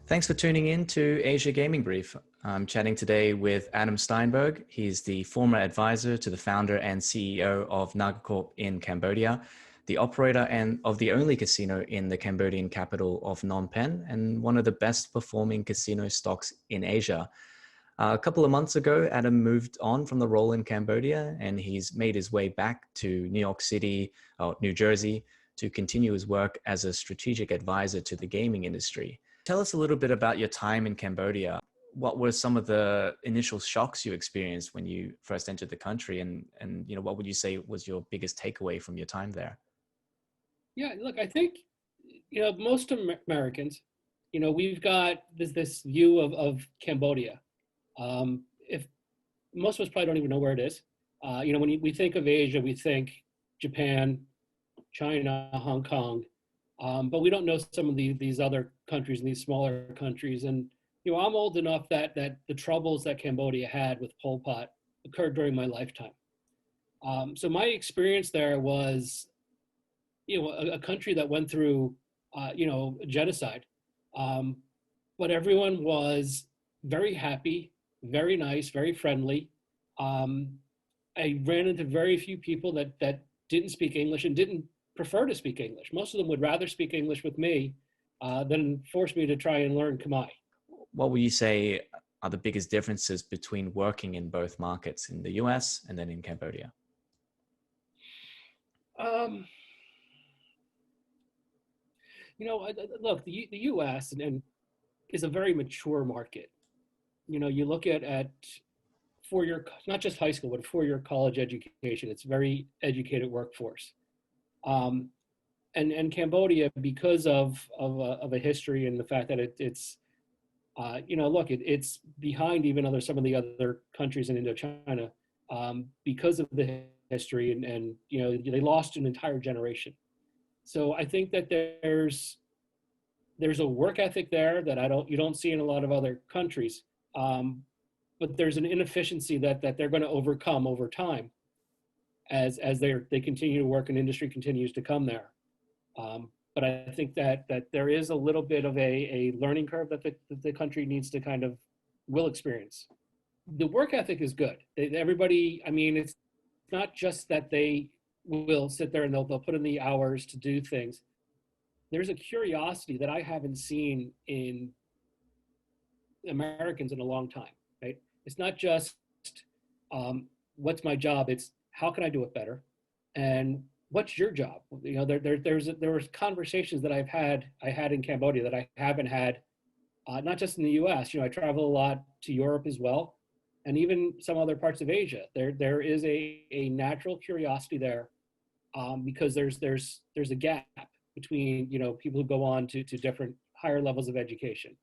Thanks for tuning in to Asia Gaming Brief. I'm chatting today with Adam Steinberg. He's the former advisor to the founder and CEO of NagaCorp in Cambodia, the operator and of the only casino in the Cambodian capital of Phnom Penh, and one of the best performing casino stocks in Asia. A couple of months ago, Adam moved on from the role in Cambodia, and he's made his way back to New York City, or New Jersey, to continue his work as a strategic advisor to the gaming industry. Tell us a little bit about your time in Cambodia. What were some of the initial shocks you experienced when you first entered the country, and what would you say was your biggest takeaway from your time there? Yeah, look, I think, most Americans, we've got this view of Cambodia. If most of us probably don't even know where it is. When we think of Asia, we think Japan, China, Hong Kong, but we don't know some of these other countries and these smaller countries. And I'm old enough that the troubles that Cambodia had with Pol Pot occurred during my lifetime. So my experience there was, a country that went through, genocide, but everyone was very happy, very nice, very friendly. I ran into very few people that didn't speak English and didn't prefer to speak English. Most of them would rather speak English with me than force me to try and learn Khmer. What would you say are the biggest differences between working in both markets, in the US and then in Cambodia? Look, the US and is a very mature market. You look at four-year, not just high school, but a four-year college education. It's a very educated workforce. And Cambodia, because of a history and the fact that it's behind even some of the other countries in Indochina because of the history and they lost an entire generation. So I think that there's a work ethic there that you don't see in a lot of other countries, but there's an inefficiency that they're going to overcome over time as they continue to work and industry continues to come there. But I think that there is a little bit of a learning curve that the country needs to will experience. The work ethic is good. Everybody, it's not just that they will sit there and they'll put in the hours to do things. There's a curiosity that I haven't seen in Americans in a long time, right? It's not just what's my job, it's how can I do it better? And what's your job? There were conversations that I had in Cambodia that I haven't had, not just in the US. I travel a lot to Europe as well, and even some other parts of Asia. There is a natural curiosity there because there's a gap between people who go on to different higher levels of education.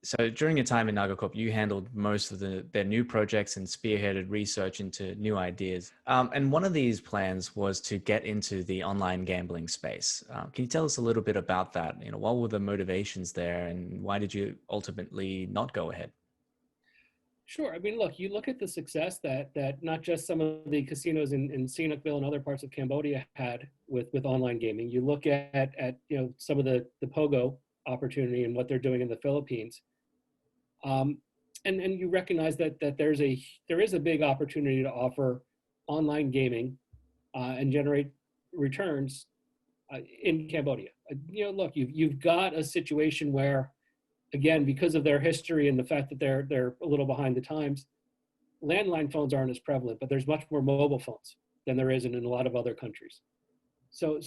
So during your time in NagaCorp, you handled most of their new projects and spearheaded research into new ideas. And one of these plans was to get into the online gambling space. Can you tell us a little bit about that? What were the motivations there, and why did you ultimately not go ahead? Sure. Look, you look at the success that not just some of the casinos in Sihanoukville and other parts of Cambodia had with online gaming. You look at some of the POGO opportunity and what they're doing in the Philippines. And you recognize that there is a big opportunity to offer online gaming and generate returns in Cambodia. Look, you've got a situation where, again, because of their history and the fact that they're a little behind the times, landline phones aren't as prevalent, but there's much more mobile phones than there is in a lot of other countries. So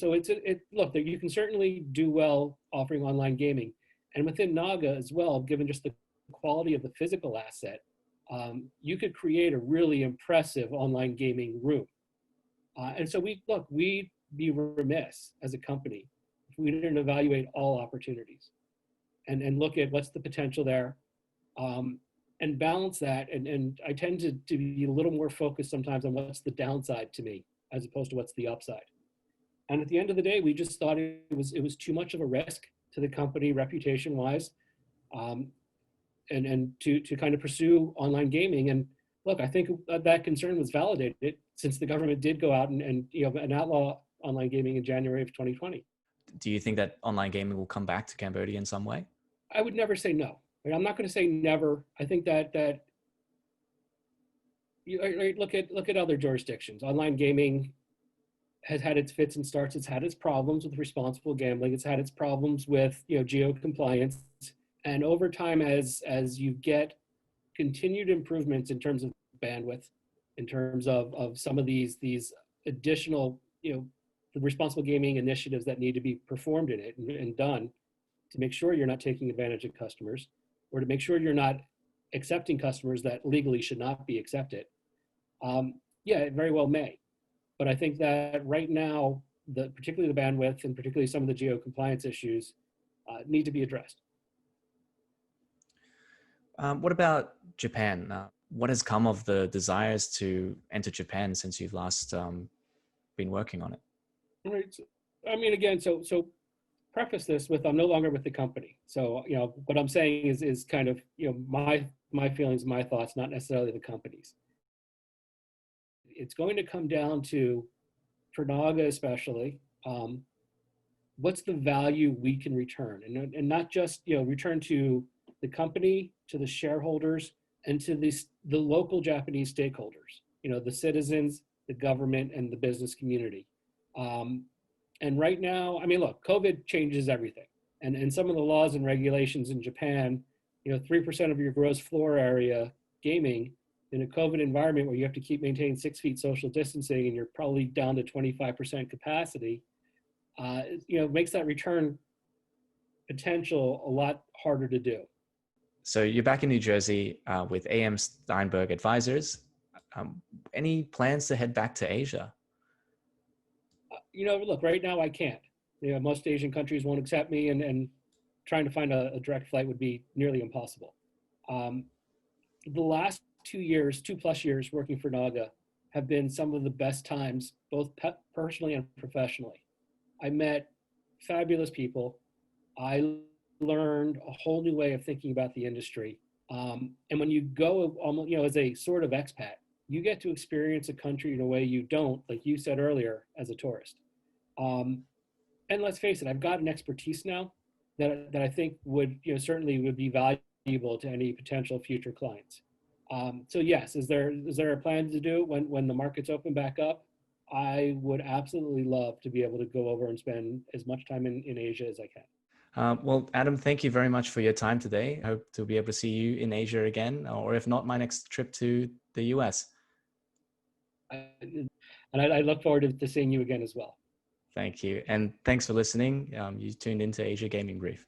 look, you can certainly do well offering online gaming, and within Naga as well, given just the quality of the physical asset, you could create a really impressive online gaming room. And so we'd be remiss as a company if we didn't evaluate all opportunities and look at what's the potential there, and balance that. And I tend to be a little more focused sometimes on what's the downside to me as opposed to what's the upside. And at the end of the day, we just thought it was too much of a risk to the company reputation-wise, and to kind of pursue online gaming. And look, I think that concern was validated since the government did go out and outlaw online gaming in January of 2020. Do you think that online gaming will come back to Cambodia in some way? I would never say no. Right? I'm not going to say never. I think that you right, look at other jurisdictions. Online gaming has had its fits and starts. It's had its problems with responsible gambling. It's had its problems with geo compliance. And over time, as you get continued improvements in terms of bandwidth, in terms of some of these additional the responsible gaming initiatives that need to be performed in it and done to make sure you're not taking advantage of customers, or to make sure you're not accepting customers that legally should not be accepted. Yeah, it very well may. But I think that right now, particularly the bandwidth and particularly some of the geo compliance issues need to be addressed. What about Japan? What has come of the desires to enter Japan since you've last been working on it? Right. I mean, again, so preface this with I'm no longer with the company. So what I'm saying is kind of my feelings, my thoughts, not necessarily the company's. It's going to come down to, for Naga especially, what's the value we can return, and not just return to the company, to the shareholders, and to the local Japanese stakeholders, the citizens, the government, and the business community. And right now, I mean, look, COVID changes everything, and some of the laws and regulations in Japan, 3% of your gross floor area gaming in a COVID environment where you have to maintain 6 feet social distancing and you're probably down to 25% capacity, makes that return potential a lot harder to do. So you're back in New Jersey with AM Steinberg Advisors. Any plans to head back to Asia? Look, right now I can't. Most Asian countries won't accept me, and trying to find a direct flight would be nearly impossible. The last 2+ years working for Naga have been some of the best times, both personally and professionally. I met fabulous people. I learned a whole new way of thinking about the industry. And when you go, as a sort of expat, you get to experience a country in a way you don't, like you said earlier, as a tourist. And let's face it, I've got an expertise now that I think would, certainly would be valuable to any potential future clients. So yes, is there a plan to do it when the markets open back up? I would absolutely love to be able to go over and spend as much time in Asia as I can. Well, Adam, thank you very much for your time today. I hope to be able to see you in Asia again, or if not, my next trip to the US. And I look forward to seeing you again as well. Thank you. And thanks for listening. You tuned into Asia Gaming Brief.